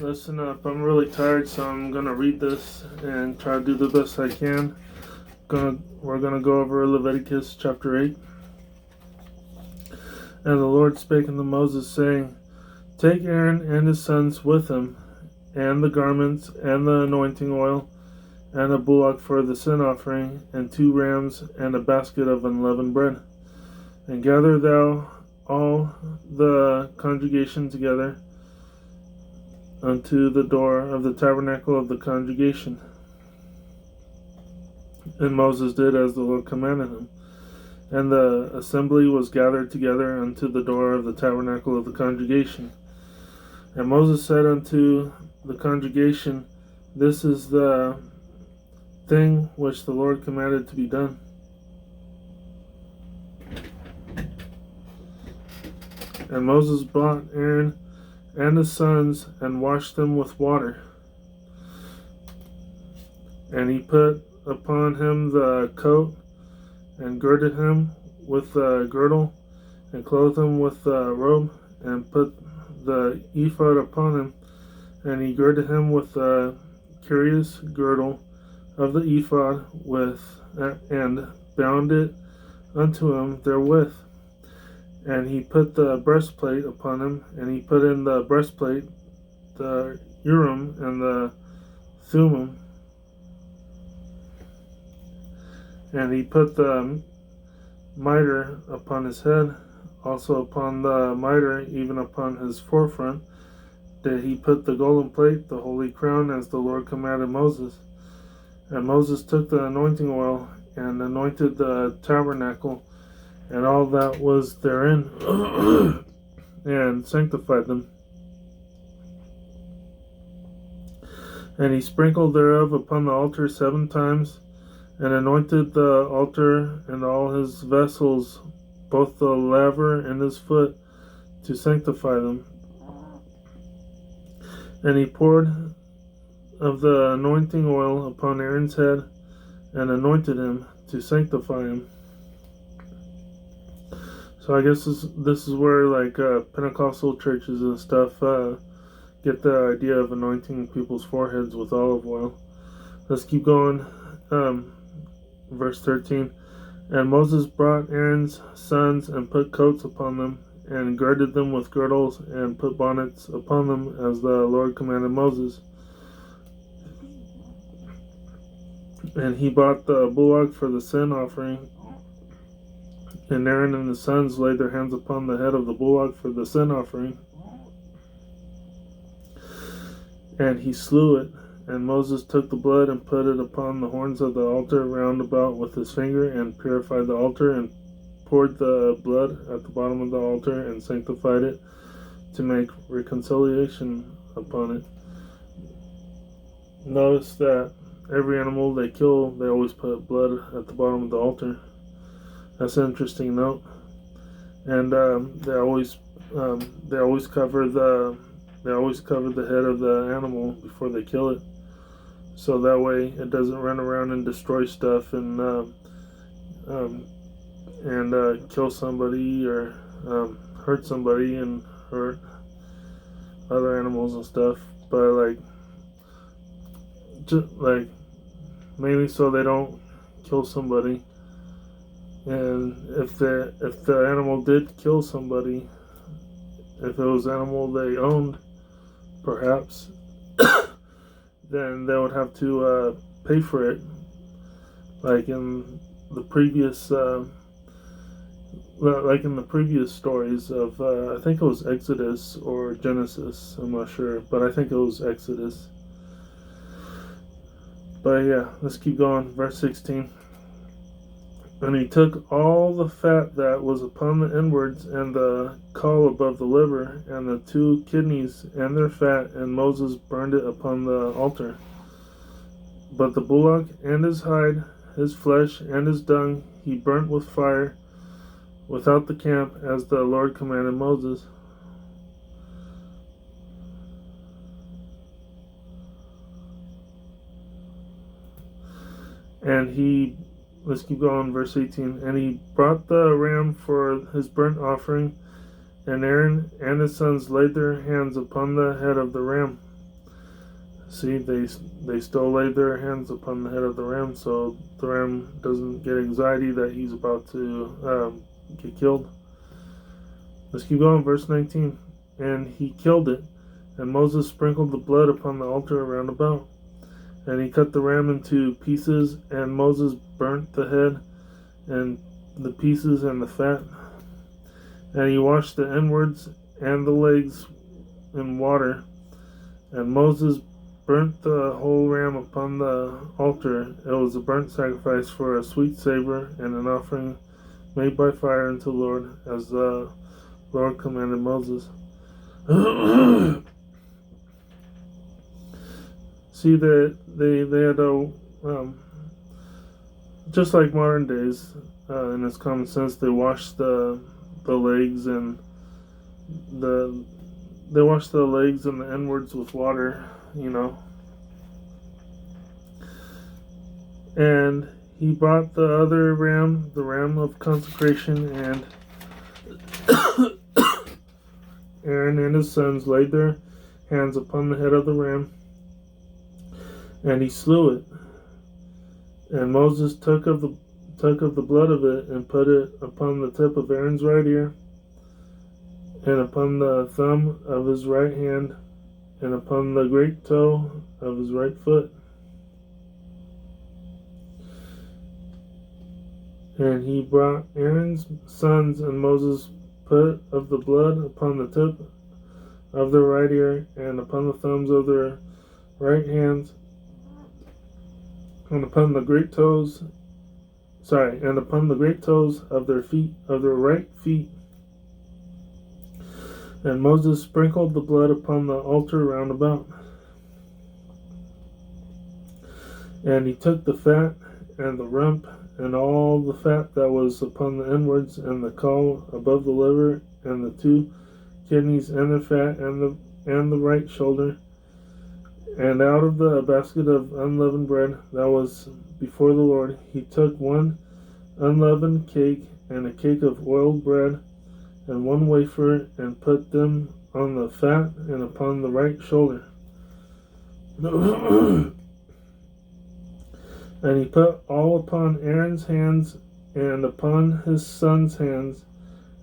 listen up. I'm really tired, so I'm gonna read this and try to do the best I can. We're gonna go over Leviticus chapter 8. And the Lord spake unto Moses, saying, Take Aaron and his sons with him, and the garments, and the anointing oil, and a bullock for the sin offering, and 2 rams, and a basket of unleavened bread. And gather thou all the congregation together unto the door of the tabernacle of the congregation. And Moses did as the Lord commanded him. And the assembly was gathered together unto the door of the tabernacle of the congregation. And Moses said unto the congregation, This is the thing which the Lord commanded to be done. And Moses brought Aaron and his sons, and washed them with water. And he put upon him the coat, and girded him with the girdle, and clothed him with the robe, and put the ephod upon him, and he girded him with the curious girdle of the ephod and bound it unto him therewith. And he put the breastplate upon him, and he put in the breastplate the Urim and the Thummim, and he put the mitre upon his head, also upon the mitre, even upon his forefront, did he put the golden plate, the holy crown, as the Lord commanded Moses. And Moses took the anointing oil, and anointed the tabernacle, and all that was therein, and sanctified them. And he sprinkled thereof upon the altar 7 times, and anointed the altar and all his vessels, both the laver and his foot, to sanctify them. And he poured of the anointing oil upon Aaron's head, and anointed him to sanctify him. So I guess this is where Pentecostal churches and stuff get the idea of anointing people's foreheads with olive oil. Let's keep going. Verse 13. And Moses brought Aaron's sons, and put coats upon them, and girded them with girdles, and put bonnets upon them, as the Lord commanded Moses. And he brought the bullock for the sin offering, and Aaron and his sons laid their hands upon the head of the bullock for the sin offering, and he slew it. And Moses took the blood, and put it upon the horns of the altar round about with his finger, and purified the altar, and poured the blood at the bottom of the altar, and sanctified it, to make reconciliation upon it. Notice that every animal they kill, they always put blood at the bottom of the altar. That's an interesting note. And they always cover the head of the animal before they kill it, so that way it doesn't run around and destroy stuff and kill somebody or hurt somebody and hurt other animals and stuff. But mainly so they don't kill somebody. And if the animal did kill somebody, if it was an animal they owned, perhaps, then they would have to pay for it. Like in the previous stories of I think it was Exodus or Genesis, I'm not sure, but I think it was Exodus. But yeah, let's keep going. Verse 16. And he took all the fat that was upon the inwards, and the caul above the liver, and the 2 kidneys and their fat, and Moses burned it upon the altar. But the bullock and his hide, his flesh and his dung, he burnt with fire without the camp, as the Lord commanded Moses. And he, let's keep going, verse 18. And he brought the ram for his burnt offering, and Aaron and his sons laid their hands upon the head of the ram, See, they still lay their hands upon the head of the ram, so the ram doesn't get anxiety that he's about to get killed. Let's keep going. Verse 19. And he killed it, and Moses sprinkled the blood upon the altar around about. And he cut the ram into pieces, and Moses burnt the head and the pieces and the fat. And he washed the inwards and the legs in water. And Moses burnt the whole ram upon the altar. It was a burnt sacrifice for a sweet savor and an offering made by fire unto the Lord, as the Lord commanded Moses. See that they had a just like modern days, in its common sense, they wash the legs and they wash the legs and the inwards with water, And he brought the other ram, the ram of consecration, and Aaron and his sons laid their hands upon the head of the ram, and he slew it. And Moses took of the blood of it and put it upon the tip of Aaron's right ear, and upon the thumb of his right hand, and upon the great toe of his right foot. And he brought Aaron's sons, and Moses put of the blood upon the tip of their right ear, and upon the thumbs of their right hands, and upon the great toes of their feet, of their right feet. And Moses sprinkled the blood upon the altar round about. And he took the fat and the rump and all the fat that was upon the inwards, and the caul above the liver, and the 2 kidneys and their fat, and the right shoulder. And out of the basket of unleavened bread that was before the Lord, he took 1 unleavened cake and a cake of oiled bread and 1 wafer, and put them on the fat and upon the right shoulder. And he put all upon Aaron's hands and upon his sons' hands,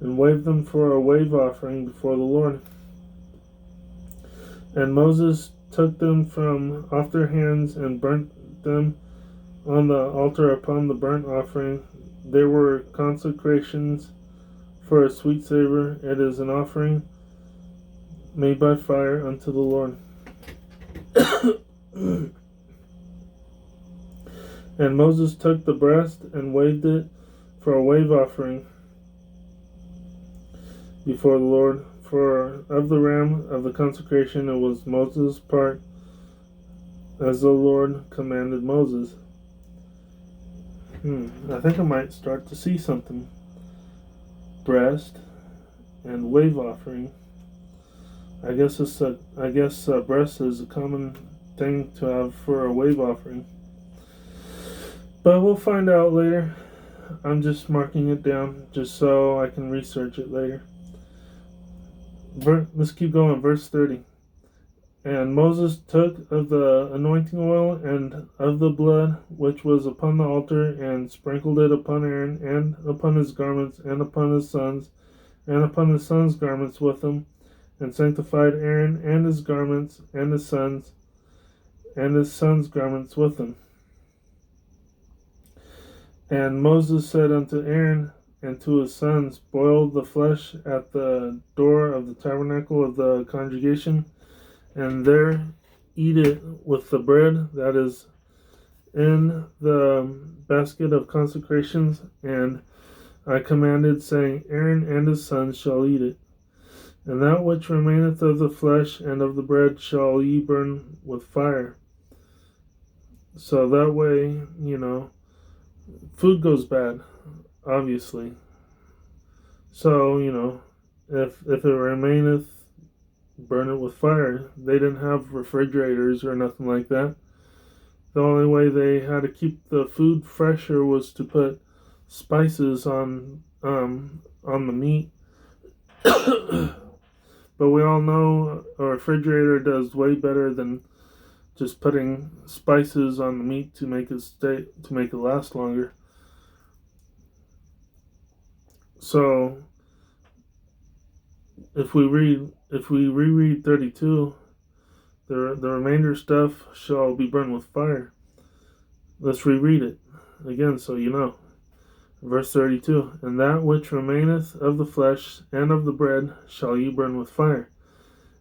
and waved them for a wave offering before the Lord. And Moses took them from off their hands and burnt them on the altar upon the burnt offering. They were consecrations for a sweet savor. It is an offering made by fire unto the Lord. And Moses took the breast and waved it for a wave offering before the Lord. For of the ram of the consecration it was Moses' part, as the Lord commanded Moses. I think I might start to see something. Breast and wave offering. I guess breast is a common thing to have for a wave offering. But we'll find out later. I'm just marking it down just so I can research it later. Let's keep going. Verse 30. And Moses took of the anointing oil and of the blood which was upon the altar, and sprinkled it upon Aaron, and upon his garments, and upon his sons, and upon his sons' garments with him, and sanctified Aaron and his garments, and his sons' garments with him. And Moses said unto Aaron and to his sons, Boil the flesh at the door of the tabernacle of the congregation, and there eat it with the bread that is in the basket of consecrations. And I commanded, saying, Aaron and his sons shall eat it. And that which remaineth of the flesh and of the bread shall ye burn with fire. So that way, food goes bad, obviously. So, if it remaineth, burn it with fire. They didn't have refrigerators or nothing like that. The only way they had to keep the food fresher was to put spices on the meat. But we all know a refrigerator does way better than just putting spices on the meat to make it last longer. So if we reread 32, the remainder stuff shall be burned with fire. Let's reread it again so you know. Verse 32, and that which remaineth of the flesh and of the bread shall ye burn with fire.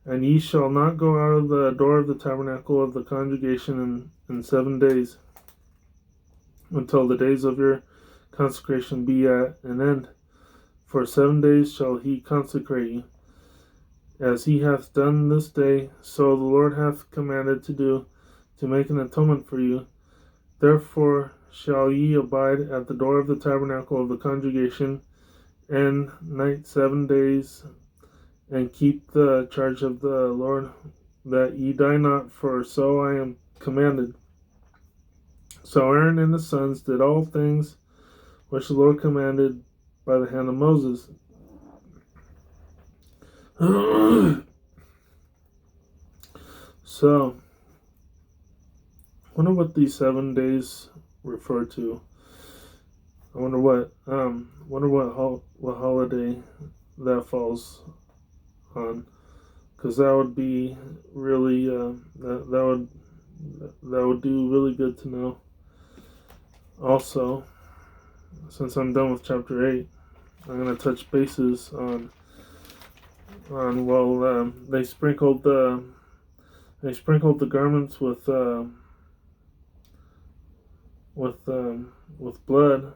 And ye shall not go out of the door of the tabernacle of the congregation in 7 days, until the days of your consecration be at an end. For 7 days shall he consecrate you. As he hath done this day, so the Lord hath commanded to do, to make an atonement for you. Therefore shall ye abide at the door of the tabernacle of the congregation and night 7 days, and keep the charge of the Lord, that ye die not, for so I am commanded. So Aaron and his sons did all things which the Lord commanded by the hand of Moses. So, I wonder what these 7 days refer to. I wonder what holiday that falls on, because that would be really that would do really good to know. Also, since I'm done with chapter 8, I'm going to touch bases on they sprinkled the garments with blood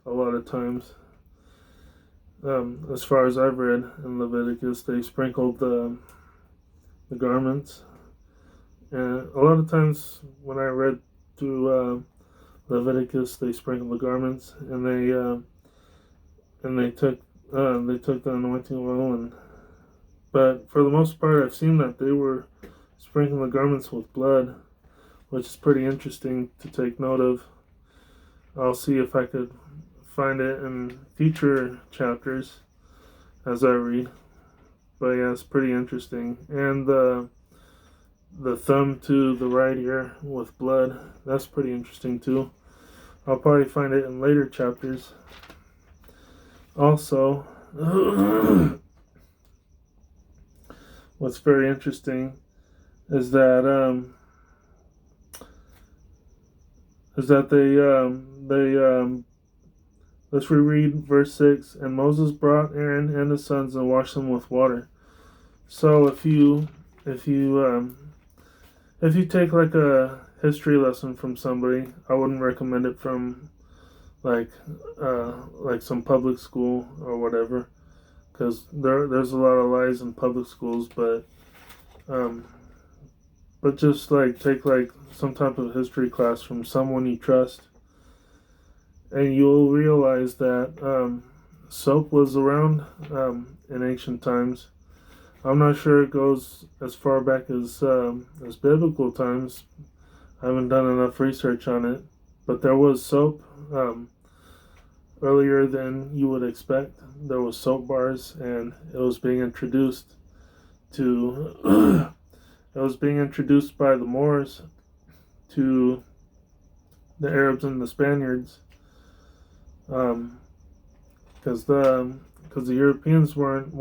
a lot of times. As far as I've read in Leviticus, they sprinkled the garments, and a lot of times when I read through Leviticus, they sprinkled the garments, and they took the anointing oil, but for the most part, I've seen that they were sprinkling the garments with blood, which is pretty interesting to take note of. I'll see if I could find it in future chapters as I read. But yeah, it's pretty interesting. And the thumb to the right ear with blood, that's pretty interesting too. I'll probably find it in later chapters. Also, what's very interesting is that let's reread verse 6. And Moses brought Aaron and his sons and washed them with water. So if you take like a history lesson from somebody, I wouldn't recommend it from like some public school or whatever, because there's a lot of lies in public schools. But just like take like some type of history class from someone you trust, and you'll realize that soap was around in ancient times. I'm not sure it goes as far back as biblical times. I haven't done enough research on it, but there was soap earlier than you would expect. There was soap bars, and it was being introduced to it was being introduced by the Moors to the Arabs and the Spaniards, because the Europeans weren't they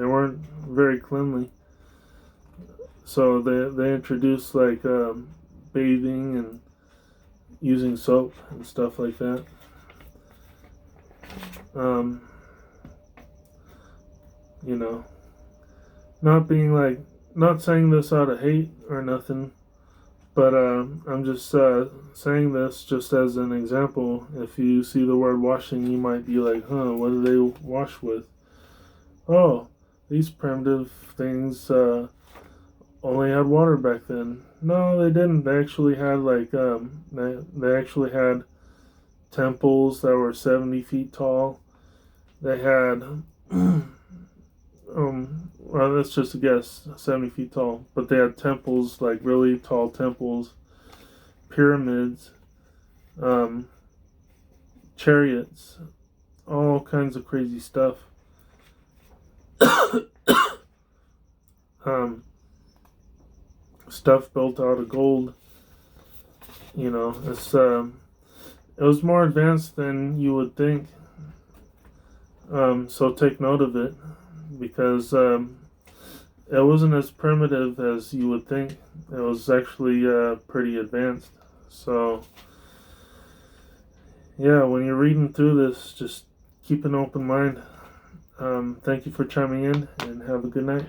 weren't very cleanly, so they introduced like bathing and using soap and stuff like that. You know, not saying this out of hate or nothing, but I'm just saying this just as an example. If you see the word washing, you might be like, huh, what do they wash with? Oh, these primitive things only had water back then. No, they didn't. They actually had they actually had temples that were 70 feet tall. They had well, that's just a guess, 70 feet tall. But they had temples, like really tall temples, pyramids, chariots, all kinds of crazy stuff. stuff built out of gold. You know, it was more advanced than you would think. So take note of it, because it wasn't as primitive as you would think. It was actually pretty advanced. So yeah, when you're reading through this, just keep an open mind. Thank you for chiming in, and have a good night.